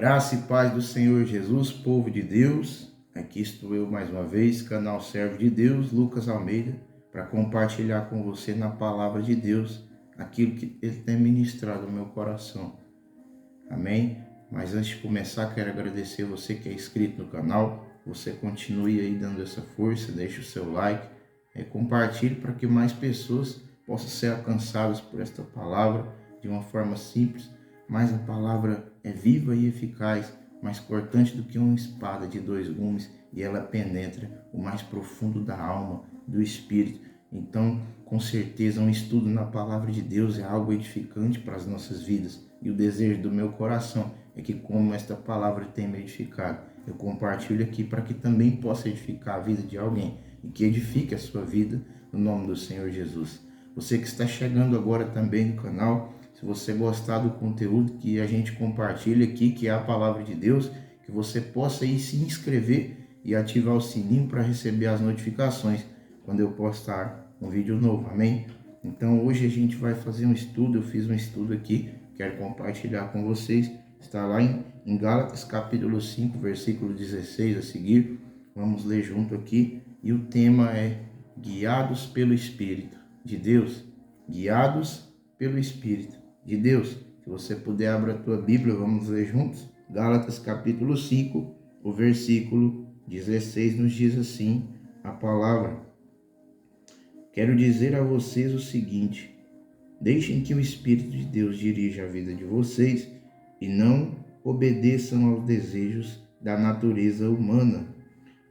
Graça e paz do Senhor Jesus, povo de Deus. Aqui estou eu mais uma vez, canal Servo de Deus, Lucas Almeida, para compartilhar com você na palavra de Deus aquilo que Ele tem ministrado no meu coração. Amém? Mas antes de começar, quero agradecer você que é inscrito no canal. Você continue aí dando essa força, deixe o seu like, compartilhe para que mais pessoas possam ser alcançadas por esta palavra de uma forma simples. Mas a palavra é viva e eficaz, mais cortante do que uma espada de dois gumes, e ela penetra o mais profundo da alma, do espírito. Então, com certeza, um estudo na palavra de Deus é algo edificante para as nossas vidas. E o desejo do meu coração é que, como esta palavra tem me edificado, eu compartilho aqui para que também possa edificar a vida de alguém e que edifique a sua vida no nome do Senhor Jesus. Você que está chegando agora também no canal, se você gostar do conteúdo que a gente compartilha aqui, que é a palavra de Deus, que você possa aí se inscrever e ativar o sininho para receber as notificações quando eu postar um vídeo novo, amém? Então hoje a gente vai fazer um estudo, eu fiz um estudo aqui, quero compartilhar com vocês, está lá em Gálatas capítulo 5, versículo 16 a seguir, vamos ler junto aqui, e o tema é guiados pelo Espírito de Deus, guiados pelo Espírito de Deus. Se você puder, abra a tua Bíblia, vamos ler juntos. Gálatas capítulo 5, o versículo 16 nos diz assim a palavra: quero dizer a vocês o seguinte: deixem que o Espírito de Deus dirija a vida de vocês e não obedeçam aos desejos da natureza humana,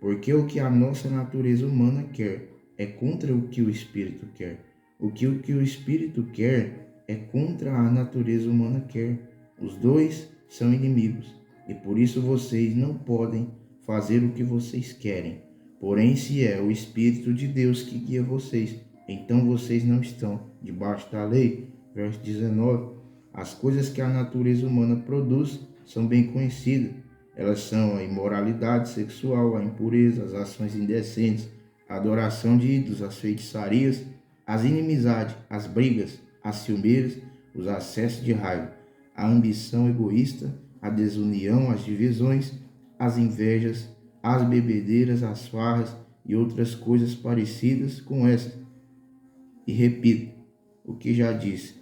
porque o que a nossa natureza humana quer é contra o que o Espírito quer. O que o Espírito quer é contra a natureza humana quer. Os dois são inimigos, e por isso vocês não podem fazer o que vocês querem. Porém, se é o Espírito de Deus que guia vocês, então vocês não estão debaixo da lei. Verso 19. As coisas que a natureza humana produz são bem conhecidas. Elas são a imoralidade sexual, a impureza, as ações indecentes, a adoração de ídolos, as feitiçarias, as inimizades, as brigas, as ciumeiras, os acessos de raiva, a ambição egoísta, a desunião, as divisões, as invejas, as bebedeiras, as farras e outras coisas parecidas com esta. E repito o que já disse: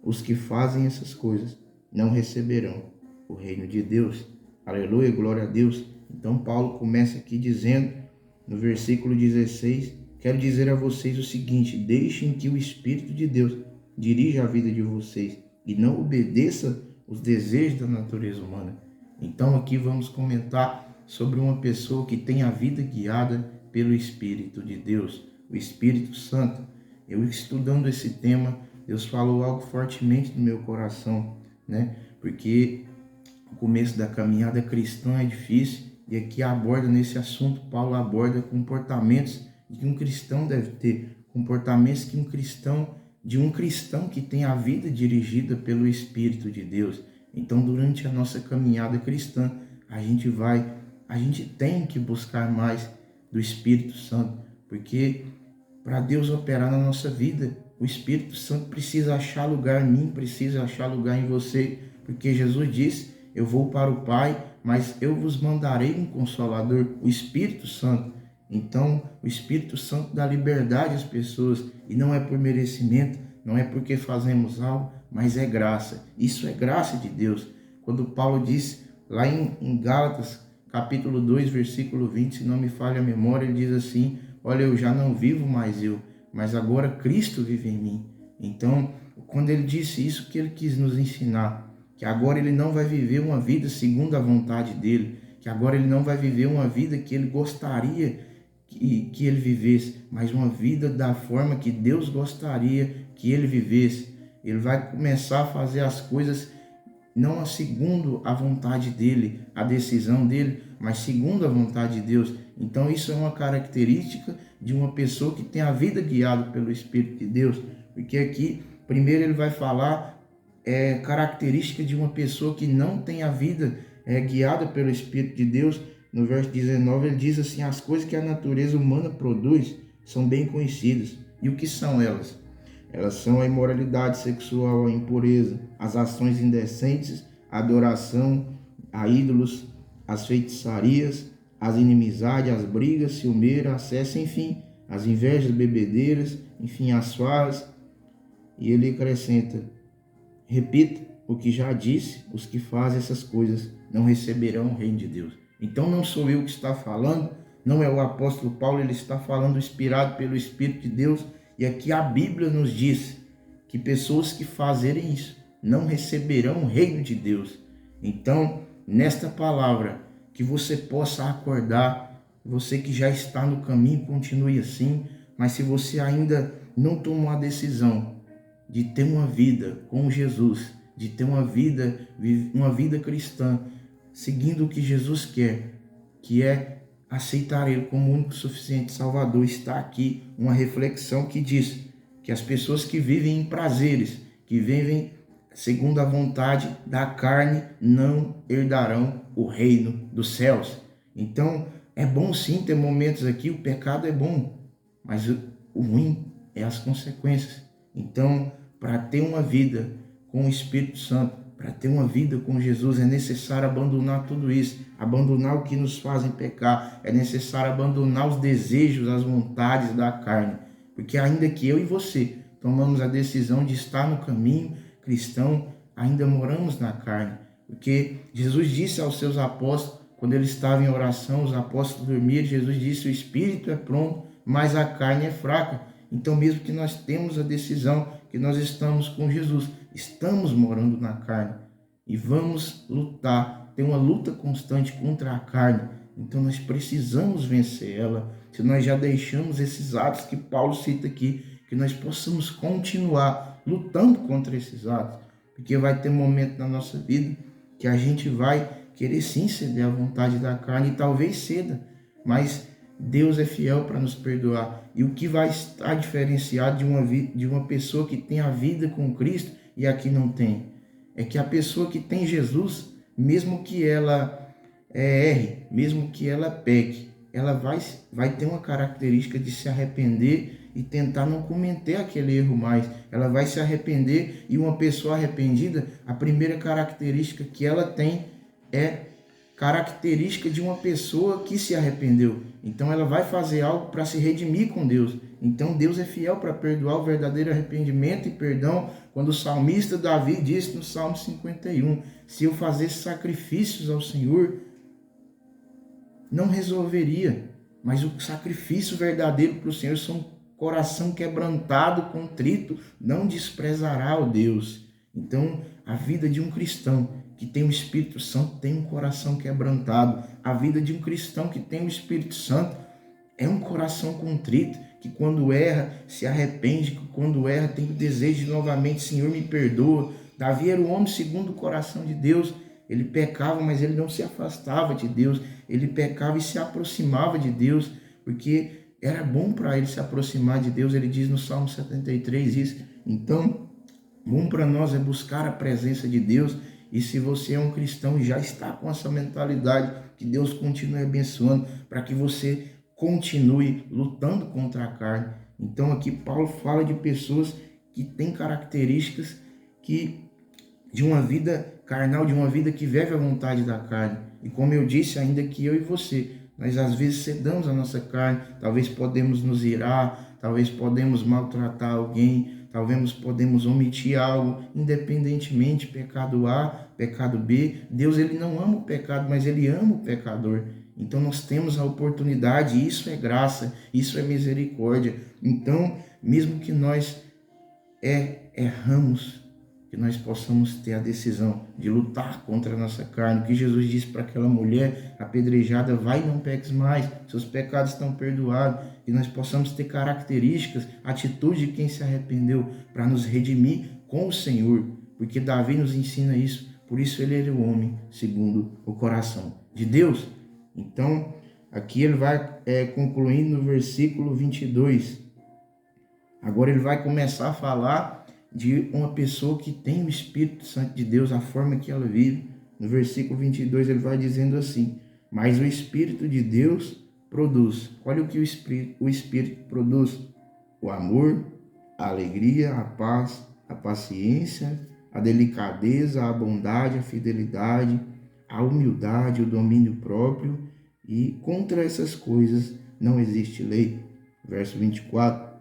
os que fazem essas coisas não receberão o reino de Deus. Aleluia, glória a Deus. Então Paulo começa aqui dizendo, no versículo 16, quero dizer a vocês o seguinte: deixem que o Espírito de Deus dirija a vida de vocês e não obedeça os desejos da natureza humana. Então aqui vamos comentar sobre uma pessoa que tem a vida guiada pelo Espírito de Deus, o Espírito Santo. Eu estudando esse tema, Deus falou algo fortemente no meu coração, né? Porque o começo da caminhada cristã é difícil e aqui aborda nesse assunto, Paulo aborda comportamentos que um cristão deve ter, comportamentos que um cristão que tem a vida dirigida pelo Espírito de Deus. Então, durante a nossa caminhada cristã, a gente tem que buscar mais do Espírito Santo, porque para Deus operar na nossa vida, o Espírito Santo precisa achar lugar em mim, precisa achar lugar em você, porque Jesus disse: eu vou para o Pai, mas eu vos mandarei um Consolador, o Espírito Santo. Então, o Espírito Santo dá liberdade às pessoas, e não é por merecimento, não é porque fazemos algo, mas é graça. Isso é graça de Deus. Quando Paulo disse lá em Gálatas, capítulo 2, versículo 20, se não me falha a memória, ele diz assim: olha, eu já não vivo mais eu, mas agora Cristo vive em mim. Então, quando ele disse isso, que ele quis nos ensinar, que agora ele não vai viver uma vida segundo a vontade dele, que agora ele não vai viver uma vida que ele gostaria que ele vivesse, mas uma vida da forma que Deus gostaria que ele vivesse. Ele vai começar a fazer as coisas não segundo a vontade dele, a decisão dele, mas segundo a vontade de Deus. Então isso é uma característica de uma pessoa que tem a vida guiada pelo Espírito de Deus, porque aqui primeiro ele vai falar característica de uma pessoa que não tem a vida guiada pelo Espírito de Deus. No verso 19 ele diz assim: as coisas que a natureza humana produz são bem conhecidas. E o que são elas? Elas são a imoralidade sexual, a impureza, as ações indecentes, a adoração a ídolos, as feitiçarias, as inimizades, as brigas, ciumeira, acesso, enfim, as invejas, bebedeiras, enfim, as farras. E ele acrescenta: repita o que já disse, os que fazem essas coisas não receberão o reino de Deus. Então não sou eu que está falando, não é o apóstolo Paulo, ele está falando inspirado pelo Espírito de Deus. E aqui a Bíblia nos diz que pessoas que fazerem isso não receberão o reino de Deus. Então, nesta palavra, que você possa acordar, você que já está no caminho, continue assim, mas se você ainda não tomou a decisão de ter uma vida com Jesus, de ter uma vida cristã, seguindo o que Jesus quer, que é aceitar Ele como único suficiente Salvador, está aqui uma reflexão que diz que as pessoas que vivem em prazeres, que vivem segundo a vontade da carne, não herdarão o reino dos céus. Então, é bom sim ter momentos aqui, o pecado é bom, mas o ruim é as consequências. Então, para ter uma vida com o Espírito Santo, para ter uma vida com Jesus, é necessário abandonar tudo isso, abandonar o que nos fazem pecar, é necessário abandonar os desejos, as vontades da carne, porque ainda que eu e você tomamos a decisão de estar no caminho cristão, ainda moramos na carne, porque Jesus disse aos seus apóstolos, quando ele estava em oração, os apóstolos dormiam, Jesus disse: o espírito é pronto, mas a carne é fraca. Então, mesmo que nós temos a decisão que nós estamos com Jesus, estamos morando na carne e vamos lutar, ter uma luta constante contra a carne. Então, nós precisamos vencer ela. Se nós já deixamos esses atos que Paulo cita aqui, que nós possamos continuar lutando contra esses atos, porque vai ter um momento na nossa vida que a gente vai querer sim ceder à vontade da carne, e talvez ceda, mas Deus é fiel para nos perdoar. E o que vai estar diferenciado de uma pessoa que tem a vida com Cristo e a que não tem, é que a pessoa que tem Jesus, mesmo que ela erre, mesmo que ela peque, ela vai ter uma característica de se arrepender e tentar não cometer aquele erro mais. Ela vai se arrepender, e uma pessoa arrependida, a primeira característica que ela tem é característica de uma pessoa que se arrependeu. Então ela vai fazer algo para se redimir com Deus. Então Deus é fiel para perdoar o verdadeiro arrependimento e perdão. Quando o salmista Davi disse no Salmo 51, se eu fizesse sacrifícios ao Senhor, não resolveria. Mas o sacrifício verdadeiro para o Senhor são um coração quebrantado, contrito, não desprezará o Deus. Então, a vida de um cristão que tem o Espírito Santo tem um coração quebrantado. A vida de um cristão que tem o Espírito Santo é um coração contrito, que quando erra se arrepende, que quando erra tem o desejo de novamente: Senhor, me perdoa. Davi era o homem segundo o coração de Deus. Ele pecava, mas ele não se afastava de Deus. Ele pecava e se aproximava de Deus, porque era bom para ele se aproximar de Deus. Ele diz no Salmo 73 isso. Então, bom para nós é buscar a presença de Deus. E se você é um cristão e já está com essa mentalidade, que Deus continue abençoando, para que você continue lutando contra a carne. Então aqui Paulo fala de pessoas que têm características de uma vida carnal, de uma vida que vive a vontade da carne. E como eu disse, ainda que eu e você, nós às vezes cedamos a nossa carne, talvez podemos nos irar, talvez podemos maltratar alguém, talvez podemos omitir algo, independentemente, pecado A, pecado B. Deus, ele não ama o pecado, mas ele ama o pecador. Então nós temos a oportunidade, isso é graça, isso é misericórdia. Então, mesmo que nós erramos, que nós possamos ter a decisão de lutar contra a nossa carne. O que Jesus disse para aquela mulher apedrejada: vai e não peques mais, seus pecados estão perdoados. E nós possamos ter características, atitude de quem se arrependeu, para nos redimir com o Senhor, porque Davi nos ensina isso. Por isso ele era o homem segundo o coração de Deus. Então, aqui ele vai concluindo no versículo 22. Agora ele vai começar a falar de uma pessoa que tem o Espírito Santo de Deus, a forma que ela vive. No versículo 22 ele vai dizendo assim: mas o Espírito de Deus produz. Olha o que o Espírito produz: o amor, a alegria, a paz, a paciência, a delicadeza, a bondade, a fidelidade, a humildade, o domínio próprio, e contra essas coisas não existe lei. Verso 24.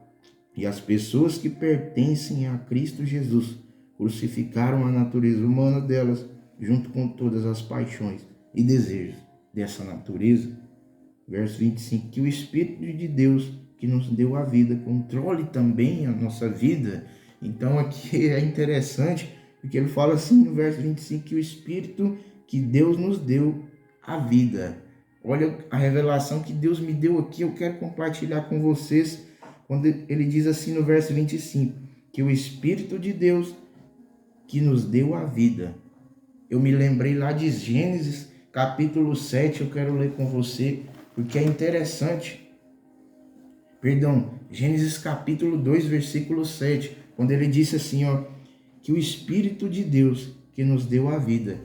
E as pessoas que pertencem a Cristo Jesus crucificaram a natureza humana delas, junto com todas as paixões e desejos dessa natureza. Verso 25. Que o Espírito de Deus, que nos deu a vida, controle também a nossa vida. Então aqui é interessante, porque ele fala assim no verso 25, que o Espírito que Deus nos deu a vida. Olha a revelação que Deus me deu aqui, eu quero compartilhar com vocês, quando ele diz assim no verso 25, que o Espírito de Deus que nos deu a vida. Eu me lembrei lá de Gênesis, capítulo 7, eu quero ler com você, porque é interessante. Gênesis capítulo 2, versículo 7, quando ele disse assim, que o Espírito de Deus que nos deu a vida,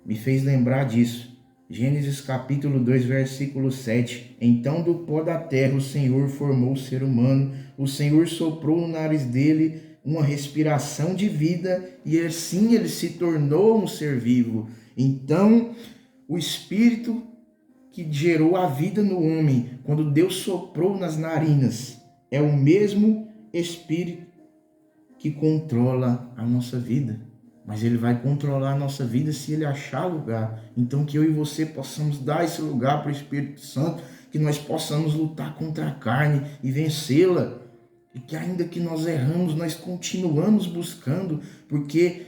me fez lembrar disso. Gênesis capítulo 2, versículo 7. Então do pó da terra o Senhor formou o ser humano, o Senhor soprou no nariz dele uma respiração de vida, e assim ele se tornou um ser vivo. Então o Espírito que gerou a vida no homem, quando Deus soprou nas narinas, é o mesmo Espírito que controla a nossa vida. Mas ele vai controlar a nossa vida se ele achar lugar. Então que eu e você possamos dar esse lugar para o Espírito Santo, que nós possamos lutar contra a carne e vencê-la. E que ainda que nós erramos, nós continuamos buscando, porque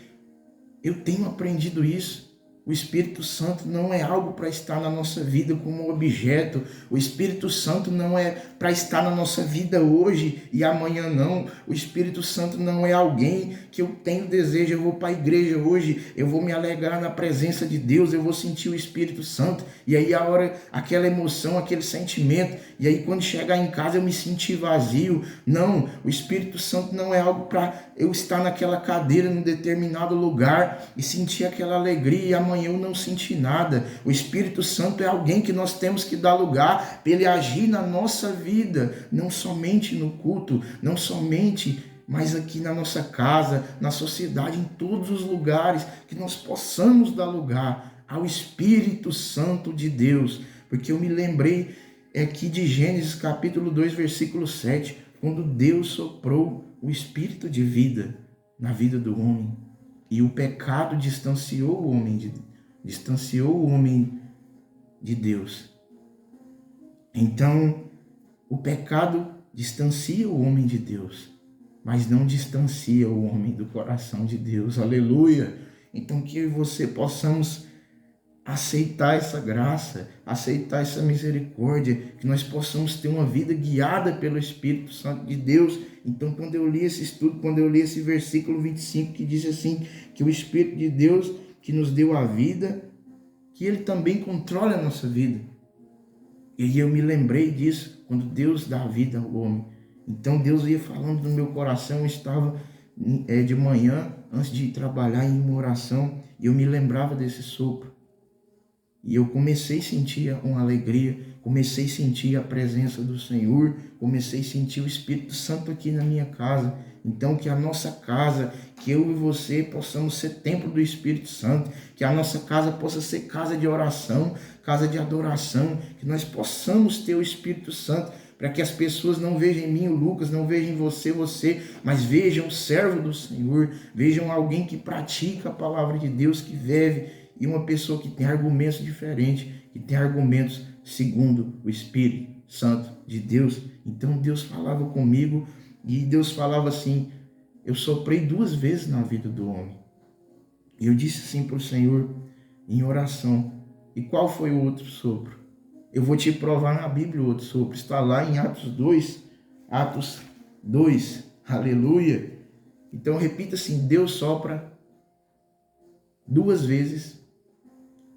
eu tenho aprendido isso. O Espírito Santo não é algo para estar na nossa vida como objeto. O Espírito Santo não é para estar na nossa vida hoje e amanhã não. O Espírito Santo não é alguém que eu tenho desejo, eu vou para a igreja hoje, eu vou me alegrar na presença de Deus, eu vou sentir o Espírito Santo. E aí a hora, aquela emoção, aquele sentimento, e aí quando chegar em casa eu me sentir vazio. Não, o Espírito Santo não é algo para eu estar naquela cadeira num determinado lugar e sentir aquela alegria e amanhã eu não senti nada. O Espírito Santo é alguém que nós temos que dar lugar para ele agir na nossa vida, não somente no culto, não somente, mas aqui na nossa casa, na sociedade, em todos os lugares, que nós possamos dar lugar ao Espírito Santo de Deus. Porque eu me lembrei aqui de Gênesis capítulo 2, versículo 7, quando Deus soprou o Espírito de vida na vida do homem. E o pecado distanciou o homem de Deus. Então, o pecado distancia o homem de Deus, mas não distancia o homem do coração de Deus. Aleluia! Então, que eu e você possamos aceitar essa graça, aceitar essa misericórdia, que nós possamos ter uma vida guiada pelo Espírito Santo de Deus. Então, quando eu li esse estudo, quando eu li esse versículo 25, que diz assim, que o Espírito de Deus que nos deu a vida, que ele também controla a nossa vida. E eu me lembrei disso, quando Deus dá a vida ao homem. Então, Deus ia falando no meu coração, eu estava de manhã, antes de trabalhar em uma oração, e eu me lembrava desse sopro. E eu comecei a sentir uma alegria, comecei a sentir a presença do Senhor, comecei a sentir o Espírito Santo aqui na minha casa. Então que a nossa casa, que eu e você possamos ser templo do Espírito Santo, que a nossa casa possa ser casa de oração, casa de adoração, que nós possamos ter o Espírito Santo, para que as pessoas não vejam em mim o Lucas, não vejam em você, mas vejam o servo do Senhor, vejam alguém que pratica a palavra de Deus, que vive, e uma pessoa que tem argumentos diferentes, que tem argumentos segundo o Espírito Santo de Deus. Então Deus falava comigo e Deus falava assim, eu soprei 2 vezes na vida do homem. E eu disse assim para o Senhor em oração, e qual foi o outro sopro? Eu vou te provar na Bíblia o outro sopro, está lá em Atos 2, aleluia. Então repita assim, Deus sopra 2 vezes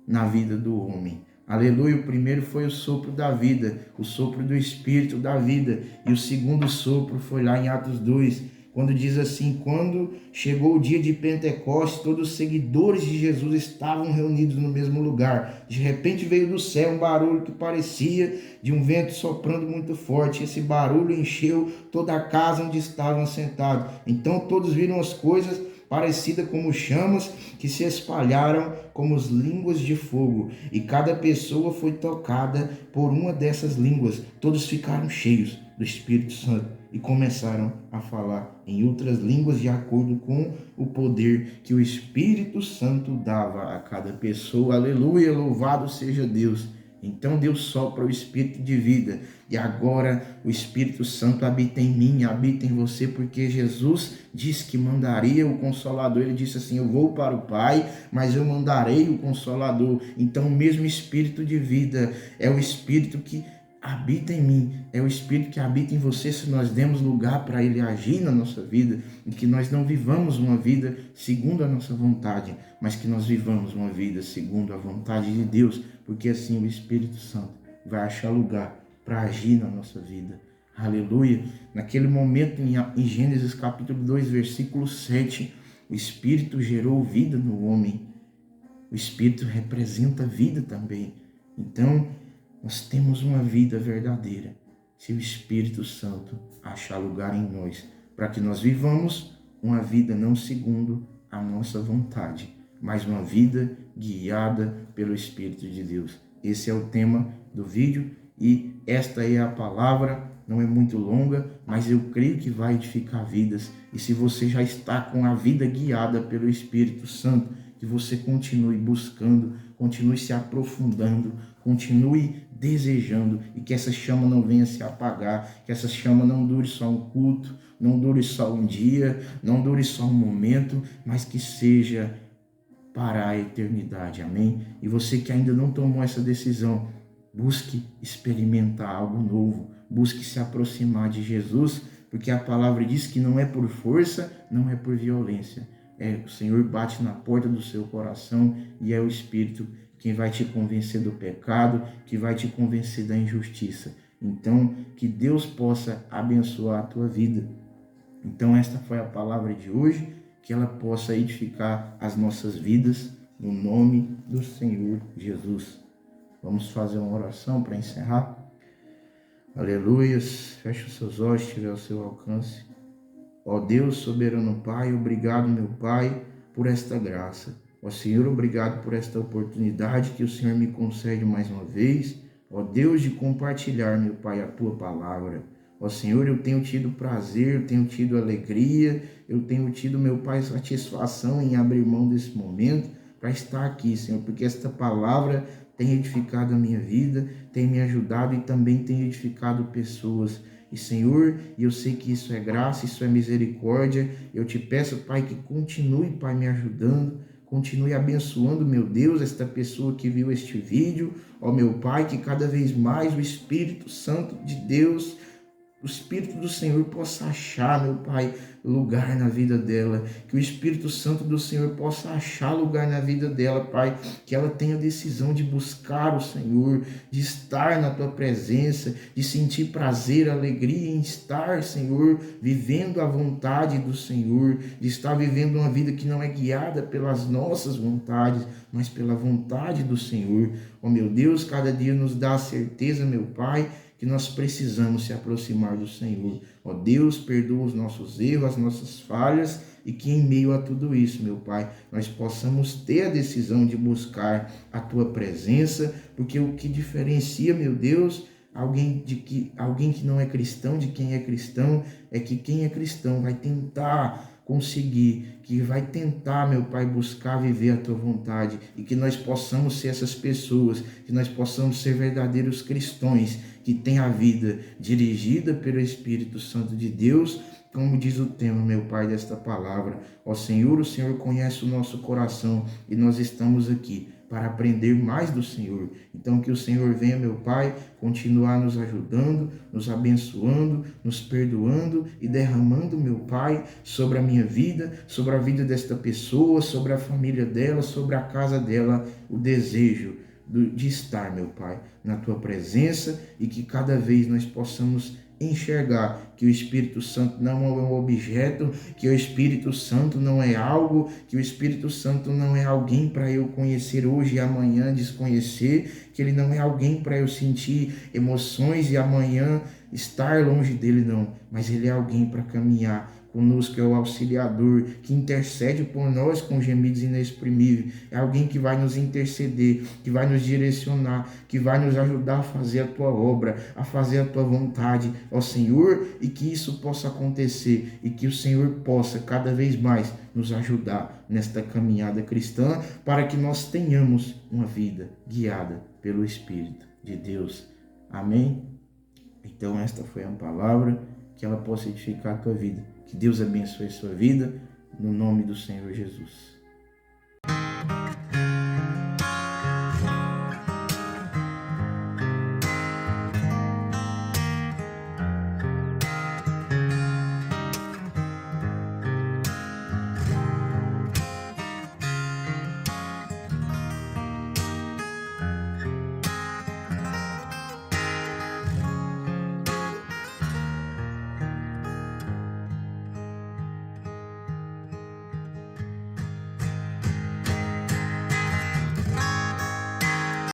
na vida do homem. Aleluia. O primeiro foi o sopro da vida, o sopro do Espírito da vida. E o segundo sopro foi lá em Atos 2, quando diz assim, quando chegou o dia de Pentecostes, todos os seguidores de Jesus estavam reunidos no mesmo lugar. De repente veio do céu um barulho que parecia de um vento soprando muito forte. Esse barulho encheu toda a casa onde estavam sentados. Então todos viram as coisas parecida como chamas que se espalharam como as línguas de fogo, e cada pessoa foi tocada por uma dessas línguas. Todos ficaram cheios do Espírito Santo e começaram a falar em outras línguas de acordo com o poder que o Espírito Santo dava a cada pessoa. Aleluia, louvado seja Deus. Então Deus sopra o Espírito de vida, e agora o Espírito Santo habita em mim, habita em você, porque Jesus disse que mandaria o Consolador. Ele disse assim: eu vou para o Pai, mas eu mandarei o Consolador. Então o mesmo Espírito de vida é o Espírito que habita em mim, é o Espírito que habita em você, se nós demos lugar para Ele agir na nossa vida, e que nós não vivamos uma vida segundo a nossa vontade, mas que nós vivamos uma vida segundo a vontade de Deus, porque assim o Espírito Santo vai achar lugar para agir na nossa vida. Aleluia! Naquele momento, em Gênesis capítulo 2, versículo 7, o Espírito gerou vida no homem. O Espírito representa vida também. Então, nós temos uma vida verdadeira se o Espírito Santo achar lugar em nós, para que nós vivamos uma vida não segundo a nossa vontade, mas uma vida guiada pelo Espírito de Deus. Esse é o tema do vídeo e esta é a palavra. Não é muito longa, mas eu creio que vai edificar vidas. E se você já está com a vida guiada pelo Espírito Santo, que você continue buscando, continue se aprofundando, continue desejando, e que essa chama não venha se apagar, que essa chama não dure só um culto, não dure só um dia, não dure só um momento, mas que seja para a eternidade, amém? E você que ainda não tomou essa decisão, busque experimentar algo novo, busque se aproximar de Jesus, porque a palavra diz que não é por força, não é por violência. O Senhor bate na porta do seu coração e é o Espírito quem vai te convencer do pecado, que vai te convencer da injustiça. Então, que Deus possa abençoar a tua vida. Então, esta foi a palavra de hoje, que ela possa edificar as nossas vidas, no nome do Senhor Jesus. Vamos fazer uma oração para encerrar? Aleluias. Feche os seus olhos, se tiver ao seu alcance. Ó Deus, soberano Pai, obrigado, meu Pai, por esta graça. Ó Senhor, obrigado por esta oportunidade que o Senhor me concede mais uma vez. Ó Deus, de compartilhar, meu Pai, a Tua palavra. Ó Senhor, eu tenho tido prazer, eu tenho tido alegria, eu tenho tido, meu Pai, satisfação em abrir mão desse momento para estar aqui, Senhor, porque esta palavra tem edificado a minha vida, tem me ajudado e também tem edificado pessoas. E Senhor, eu sei que isso é graça, isso é misericórdia. Eu te peço, Pai, que continue, Pai, me ajudando, continue abençoando, meu Deus, esta pessoa que viu este vídeo. Ó meu Pai, que cada vez mais o Espírito Santo de Deus, o Espírito do Senhor possa achar, meu Pai, lugar na vida dela. Que o Espírito Santo do Senhor possa achar lugar na vida dela, Pai. Que ela tenha decisão de buscar o Senhor, de estar na Tua presença, de sentir prazer, alegria em estar, Senhor, vivendo a vontade do Senhor, de estar vivendo uma vida que não é guiada pelas nossas vontades, mas pela vontade do Senhor. Ó meu Deus, cada dia nos dá a certeza, meu Pai, que nós precisamos se aproximar do Senhor. Ó Deus, perdoa os nossos erros, as nossas falhas, e que em meio a tudo isso, meu Pai, nós possamos ter a decisão de buscar a Tua presença, porque o que diferencia, meu Deus, alguém que não é cristão de quem é cristão, é que quem é cristão vai tentar conseguir, que vai tentar, meu Pai, buscar viver a Tua vontade, e que nós possamos ser essas pessoas, que nós possamos ser verdadeiros cristãos, que têm a vida dirigida pelo Espírito Santo de Deus, como diz o tema, meu Pai, desta palavra. Ó Senhor, o Senhor conhece o nosso coração e nós estamos aqui para aprender mais do Senhor. Então que o Senhor venha, meu Pai, continuar nos ajudando, nos abençoando, nos perdoando e derramando, meu Pai, sobre a minha vida, sobre a vida desta pessoa, sobre a família dela, sobre a casa dela, o desejo de estar, meu Pai, na Tua presença, e que cada vez nós possamos enxergar que o Espírito Santo não é um objeto, que o Espírito Santo não é algo, que o Espírito Santo não é alguém para eu conhecer hoje e amanhã desconhecer, que ele não é alguém para eu sentir emoções e amanhã estar longe dele, não, mas ele é alguém para caminhar conosco é o auxiliador, que intercede por nós com gemidos inexprimíveis. É alguém que vai nos interceder, que vai nos direcionar, que vai nos ajudar a fazer a tua obra, a fazer a tua vontade, ó Senhor, e que isso possa acontecer e que o Senhor possa cada vez mais nos ajudar nesta caminhada cristã, para que nós tenhamos uma vida guiada pelo Espírito de Deus. Amém? Então esta foi a palavra, que ela possa edificar a tua vida. Que Deus abençoe a sua vida, no nome do Senhor Jesus.